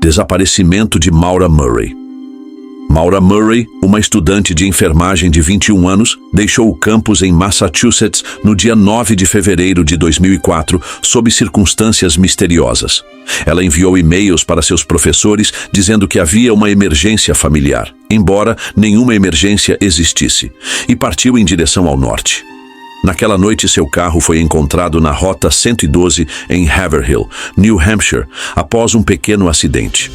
Desaparecimento de Maura Murray. Maura Murray, uma estudante de enfermagem de 21 anos, deixou o campus em Massachusetts no dia 9 de fevereiro de 2004, sob circunstâncias misteriosas. Ela enviou e-mails para seus professores dizendo que havia uma emergência familiar, embora nenhuma emergência existisse, e partiu em direção ao norte. Naquela noite, seu carro foi encontrado na Rota 112 em Haverhill, New Hampshire, após um pequeno acidente.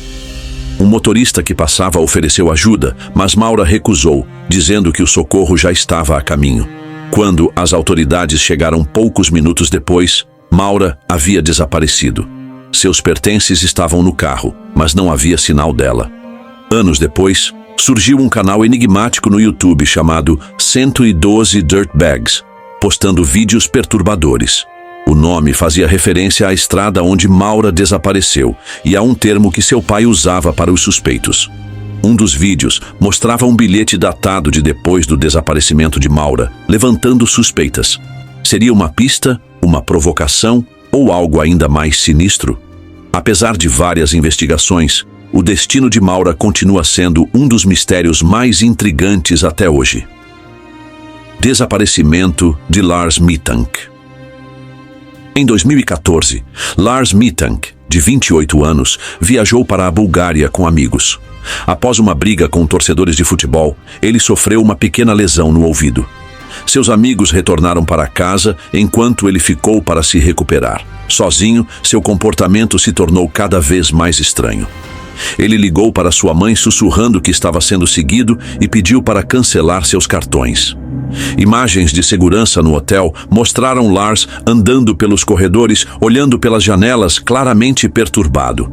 Um motorista que passava ofereceu ajuda, mas Maura recusou, dizendo que o socorro já estava a caminho. Quando as autoridades chegaram poucos minutos depois, Maura havia desaparecido. Seus pertences estavam no carro, mas não havia sinal dela. Anos depois, surgiu um canal enigmático no YouTube chamado 112 Dirtbags, postando vídeos perturbadores. O nome fazia referência à estrada onde Maura desapareceu e a um termo que seu pai usava para os suspeitos. Um dos vídeos mostrava um bilhete datado de depois do desaparecimento de Maura, levantando suspeitas. Seria uma pista, uma provocação ou algo ainda mais sinistro? Apesar de várias investigações, o destino de Maura continua sendo um dos mistérios mais intrigantes até hoje. Desaparecimento de Lars Mittank. Em 2014, Lars Mittank, de 28 anos, viajou para a Bulgária com amigos. Após uma briga com torcedores de futebol, ele sofreu uma pequena lesão no ouvido. Seus amigos retornaram para casa enquanto ele ficou para se recuperar. Sozinho, seu comportamento se tornou cada vez mais estranho. Ele ligou para sua mãe sussurrando que estava sendo seguido e pediu para cancelar seus cartões. Imagens de segurança no hotel mostraram Lars andando pelos corredores, olhando pelas janelas, claramente perturbado.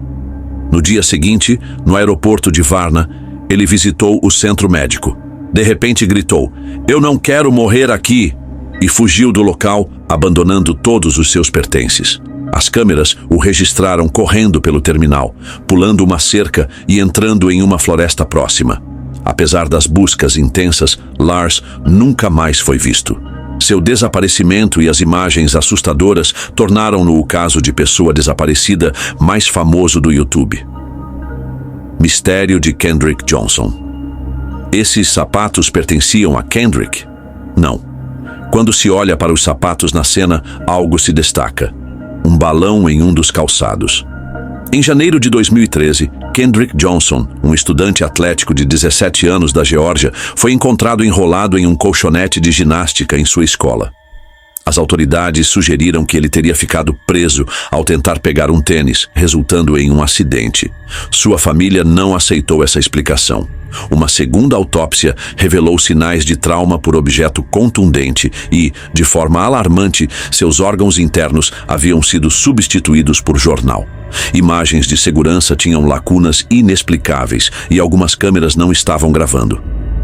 No dia seguinte, no aeroporto de Varna, ele visitou o centro médico. De repente gritou: "Eu não quero morrer aqui!" e fugiu do local, abandonando todos os seus pertences. As câmeras o registraram correndo pelo terminal, pulando uma cerca e entrando em uma floresta próxima. Apesar das buscas intensas, Lars nunca mais foi visto. Seu desaparecimento e as imagens assustadoras tornaram-no o caso de pessoa desaparecida mais famoso do YouTube. Mistério de Kendrick Johnson. Esses sapatos pertenciam a Kendrick? Não. Quando se olha para os sapatos na cena, algo se destaca. Um balão em um dos calçados. Em janeiro de 2013, Kendrick Johnson, um estudante atlético de 17 anos da Geórgia, foi encontrado enrolado em um colchonete de ginástica em sua escola. As autoridades sugeriram que ele teria ficado preso ao tentar pegar um tênis, resultando em um acidente. Sua família não aceitou essa explicação. Uma segunda autópsia revelou sinais de trauma por objeto contundente e, de forma alarmante, seus órgãos internos haviam sido substituídos por jornal. Imagens de segurança tinham lacunas inexplicáveis e algumas câmeras não estavam gravando.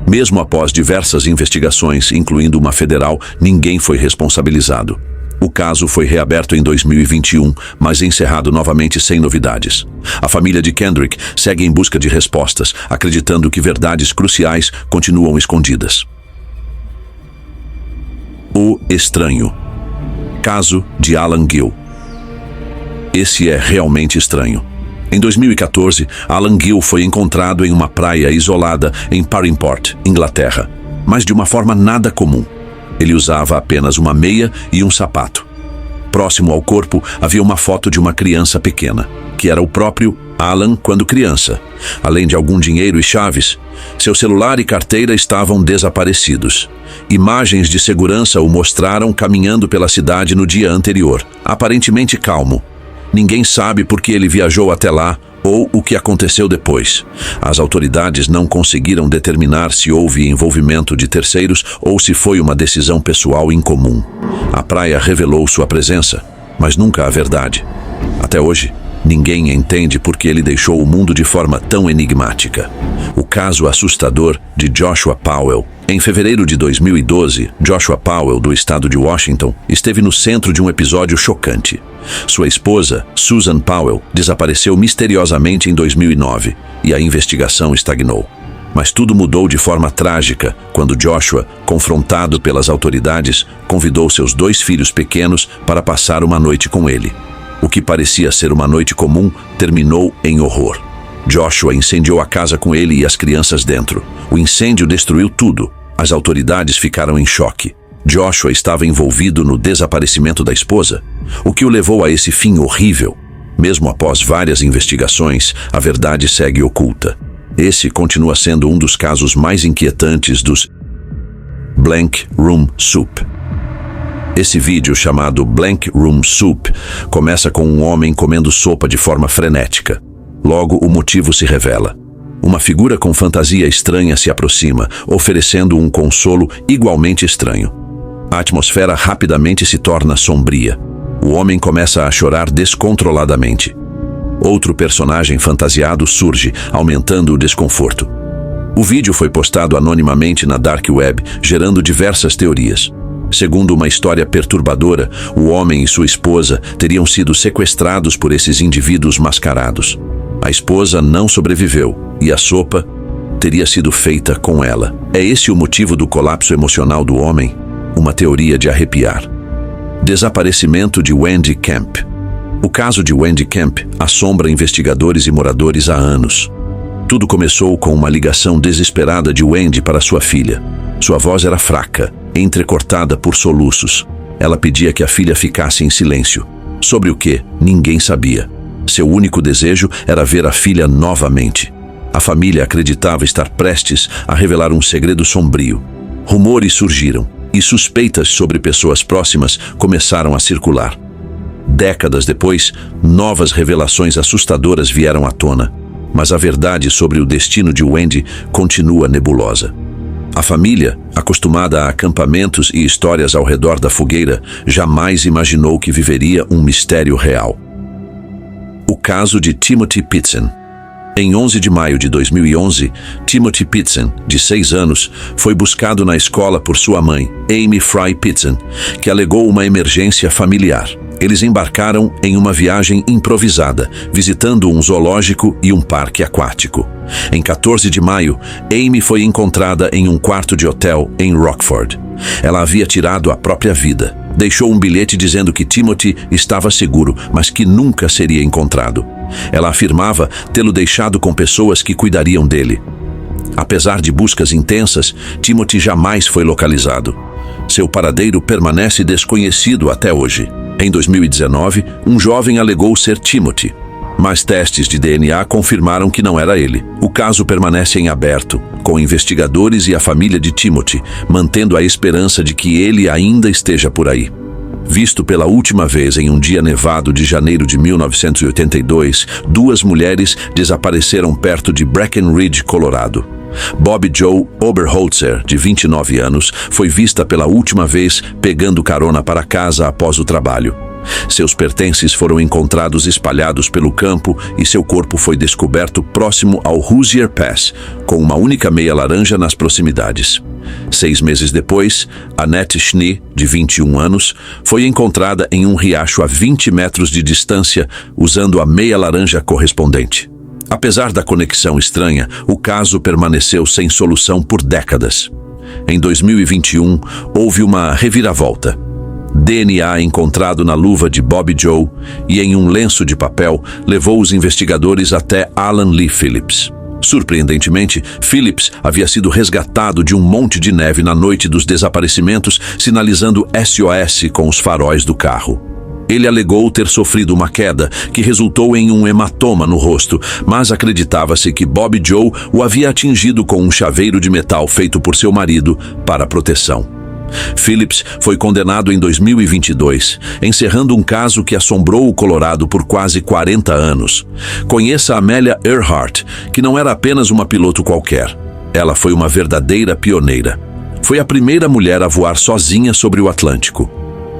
Mesmo após diversas investigações, incluindo uma federal, ninguém foi responsabilizado. O caso foi reaberto em 2021, mas encerrado novamente sem novidades. A família de Kendrick segue em busca de respostas, acreditando que verdades cruciais continuam escondidas. O Estranho. Caso de Alan Gill. Esse é realmente estranho. Em 2014, Alan Gill foi encontrado em uma praia isolada em Paringport, Inglaterra, mas de uma forma nada comum. Ele usava apenas uma meia e um sapato. Próximo ao corpo havia uma foto de uma criança pequena, que era o próprio Alan quando criança. Além de algum dinheiro e chaves, seu celular e carteira estavam desaparecidos. Imagens de segurança o mostraram caminhando pela cidade no dia anterior, aparentemente calmo. Ninguém sabe por que ele viajou até lá ou o que aconteceu depois. As autoridades não conseguiram determinar se houve envolvimento de terceiros ou se foi uma decisão pessoal incomum. A praia revelou sua presença, mas nunca a verdade. Até hoje, ninguém entende por que ele deixou o mundo de forma tão enigmática. O caso assustador de Joshua Powell. Em fevereiro de 2012, Joshua Powell, do estado de Washington, esteve no centro de um episódio chocante. Sua esposa, Susan Powell, desapareceu misteriosamente em 2009 e a investigação estagnou. Mas tudo mudou de forma trágica quando Joshua, confrontado pelas autoridades, convidou seus 2 filhos pequenos para passar uma noite com ele. O que parecia ser uma noite comum terminou em horror. Joshua incendiou a casa com ele e as crianças dentro. O incêndio destruiu tudo. As autoridades ficaram em choque. Joshua estava envolvido no desaparecimento da esposa, o que o levou a esse fim horrível. Mesmo após várias investigações, a verdade segue oculta. Esse continua sendo um dos casos mais inquietantes dos Blank Room Soup. Esse vídeo, chamado Blank Room Soup, começa com um homem comendo sopa de forma frenética. Logo, o motivo se revela. Uma figura com fantasia estranha se aproxima, oferecendo um consolo igualmente estranho. A atmosfera rapidamente se torna sombria. O homem começa a chorar descontroladamente. Outro personagem fantasiado surge, aumentando o desconforto. O vídeo foi postado anonimamente na Dark Web, gerando diversas teorias. Segundo uma história perturbadora, o homem e sua esposa teriam sido sequestrados por esses indivíduos mascarados. A esposa não sobreviveu e a sopa teria sido feita com ela. É esse o motivo do colapso emocional do homem? Uma teoria de arrepiar. Desaparecimento de Wendy Camp. O caso de Wendy Camp assombra investigadores e moradores há anos. Tudo começou com uma ligação desesperada de Wendy para sua filha. Sua voz era fraca, entrecortada por soluços. Ela pedia que a filha ficasse em silêncio. Sobre o que, ninguém sabia. Seu único desejo era ver a filha novamente. A família acreditava estar prestes a revelar um segredo sombrio. Rumores surgiram e suspeitas sobre pessoas próximas começaram a circular. Décadas depois, novas revelações assustadoras vieram à tona, mas a verdade sobre o destino de Wendy continua nebulosa. A família, acostumada a acampamentos e histórias ao redor da fogueira, jamais imaginou que viveria um mistério real. O caso de Timothy Pitsen. Em 11 de maio de 2011, Timothy Pitsen, de 6 anos, foi buscado na escola por sua mãe, Amy Fry Pitsen, que alegou uma emergência familiar. Eles embarcaram em uma viagem improvisada, visitando um zoológico e um parque aquático. Em 14 de maio, Amy foi encontrada em um quarto de hotel em Rockford. Ela havia tirado a própria vida. Deixou um bilhete dizendo que Timothy estava seguro, mas que nunca seria encontrado. Ela afirmava tê-lo deixado com pessoas que cuidariam dele. Apesar de buscas intensas, Timothy jamais foi localizado. Seu paradeiro permanece desconhecido até hoje. Em 2019, um jovem alegou ser Timothy, mas testes de DNA confirmaram que não era ele. O caso permanece em aberto, com investigadores e a família de Timothy mantendo a esperança de que ele ainda esteja por aí. Visto pela última vez em um dia nevado de janeiro de 1982, 2 mulheres desapareceram perto de Breckenridge, Colorado. Bobbie Jo Oberholzer, de 29 anos, foi vista pela última vez pegando carona para casa após o trabalho. Seus pertences foram encontrados espalhados pelo campo e seu corpo foi descoberto próximo ao Hoosier Pass, com uma única meia laranja nas proximidades. 6 meses depois, Annette Schnee, de 21 anos, foi encontrada em um riacho a 20 metros de distância, usando a meia laranja correspondente. Apesar da conexão estranha, o caso permaneceu sem solução por décadas. Em 2021, houve uma reviravolta. DNA encontrado na luva de Bobbie Jo e em um lenço de papel levou os investigadores até Alan Lee Phillips. Surpreendentemente, Phillips havia sido resgatado de um monte de neve na noite dos desaparecimentos, sinalizando SOS com os faróis do carro. Ele alegou ter sofrido uma queda que resultou em um hematoma no rosto, mas acreditava-se que Bobbie Jo o havia atingido com um chaveiro de metal feito por seu marido para proteção. Phillips foi condenado em 2022, encerrando um caso que assombrou o Colorado por quase 40 anos. Conheça Amelia Earhart, que não era apenas uma piloto qualquer. Ela foi uma verdadeira pioneira. Foi a primeira mulher a voar sozinha sobre o Atlântico.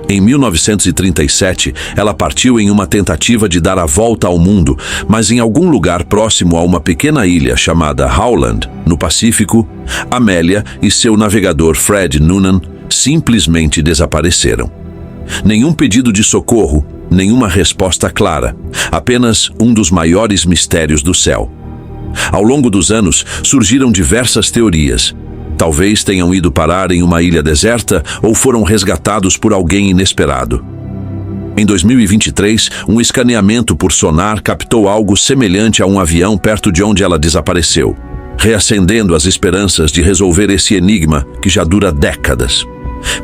Em 1937, ela partiu em uma tentativa de dar a volta ao mundo, mas em algum lugar próximo a uma pequena ilha chamada Howland, no Pacífico, Amelia e seu navegador Fred Noonan simplesmente desapareceram. Nenhum pedido de socorro, nenhuma resposta clara, apenas um dos maiores mistérios do céu. Ao longo dos anos, surgiram diversas teorias. Talvez tenham ido parar em uma ilha deserta ou foram resgatados por alguém inesperado. Em 2023, um escaneamento por sonar captou algo semelhante a um avião perto de onde ela desapareceu, reacendendo as esperanças de resolver esse enigma que já dura décadas.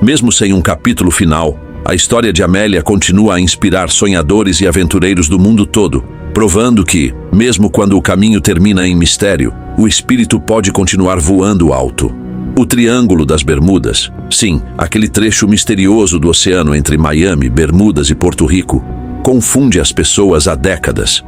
Mesmo sem um capítulo final, a história de Amélia continua a inspirar sonhadores e aventureiros do mundo todo, provando que, mesmo quando o caminho termina em mistério, o espírito pode continuar voando alto. O Triângulo das Bermudas, sim, aquele trecho misterioso do oceano entre Miami, Bermudas e Porto Rico, confunde as pessoas há décadas.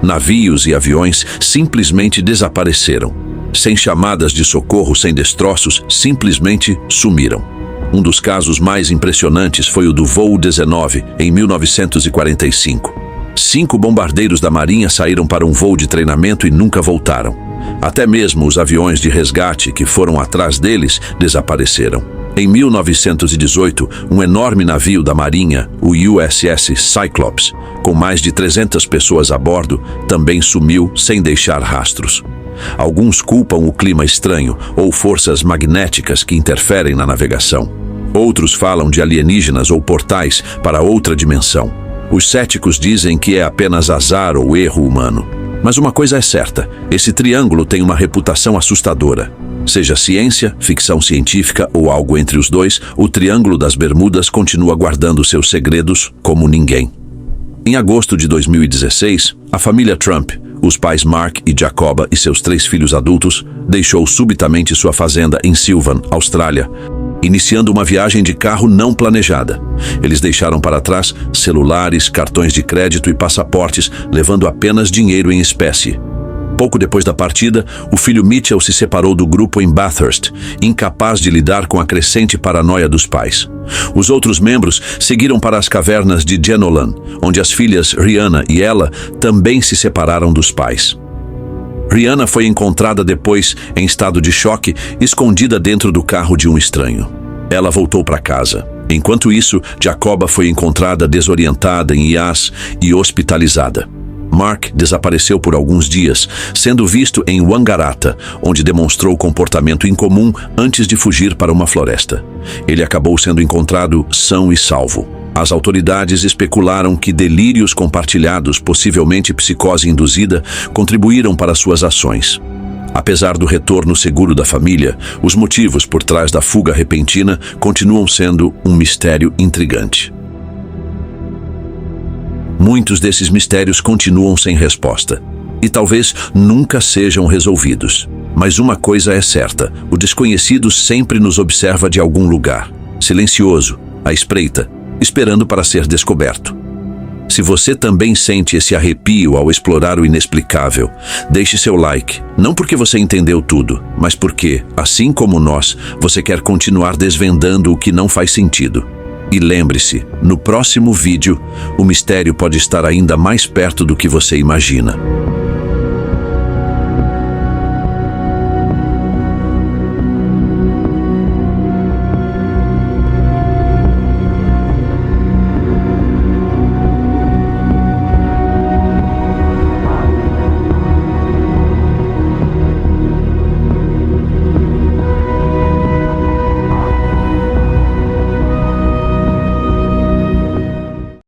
Navios e aviões simplesmente desapareceram. Sem chamadas de socorro, sem destroços, simplesmente sumiram. Um dos casos mais impressionantes foi o do voo 19, em 1945. 5 bombardeiros da Marinha saíram para um voo de treinamento e nunca voltaram. Até mesmo os aviões de resgate que foram atrás deles desapareceram. Em 1918, um enorme navio da Marinha, o USS Cyclops, com mais de 300 pessoas a bordo, também sumiu sem deixar rastros. Alguns culpam o clima estranho ou forças magnéticas que interferem na navegação. Outros falam de alienígenas ou portais para outra dimensão. Os céticos dizem que é apenas azar ou erro humano. Mas uma coisa é certa, esse triângulo tem uma reputação assustadora. Seja ciência, ficção científica ou algo entre os dois, o Triângulo das Bermudas continua guardando seus segredos como ninguém. Em agosto de 2016, a família Trump, os pais Mark e Jacoba e seus 3 filhos adultos, deixou subitamente sua fazenda em Sylvan, Austrália, iniciando uma viagem de carro não planejada. Eles deixaram para trás celulares, cartões de crédito e passaportes, levando apenas dinheiro em espécie. Pouco depois da partida, o filho Mitchell se separou do grupo em Bathurst, incapaz de lidar com a crescente paranoia dos pais. Os outros membros seguiram para as cavernas de Jenolan, onde as filhas Rihanna e Ella também se separaram dos pais. Rihanna foi encontrada depois, em estado de choque, escondida dentro do carro de um estranho. Ela voltou para casa. Enquanto isso, Jacoba foi encontrada desorientada em Yas e hospitalizada. Mark desapareceu por alguns dias, sendo visto em Wangaratta, onde demonstrou comportamento incomum antes de fugir para uma floresta. Ele acabou sendo encontrado são e salvo. As autoridades especularam que delírios compartilhados, possivelmente psicose induzida, contribuíram para suas ações. Apesar do retorno seguro da família, os motivos por trás da fuga repentina continuam sendo um mistério intrigante. Muitos desses mistérios continuam sem resposta, e talvez nunca sejam resolvidos. Mas uma coisa é certa, o desconhecido sempre nos observa de algum lugar, silencioso, à espreita, esperando para ser descoberto. Se você também sente esse arrepio ao explorar o inexplicável, deixe seu like, não porque você entendeu tudo, mas porque, assim como nós, você quer continuar desvendando o que não faz sentido. E lembre-se, no próximo vídeo, o mistério pode estar ainda mais perto do que você imagina.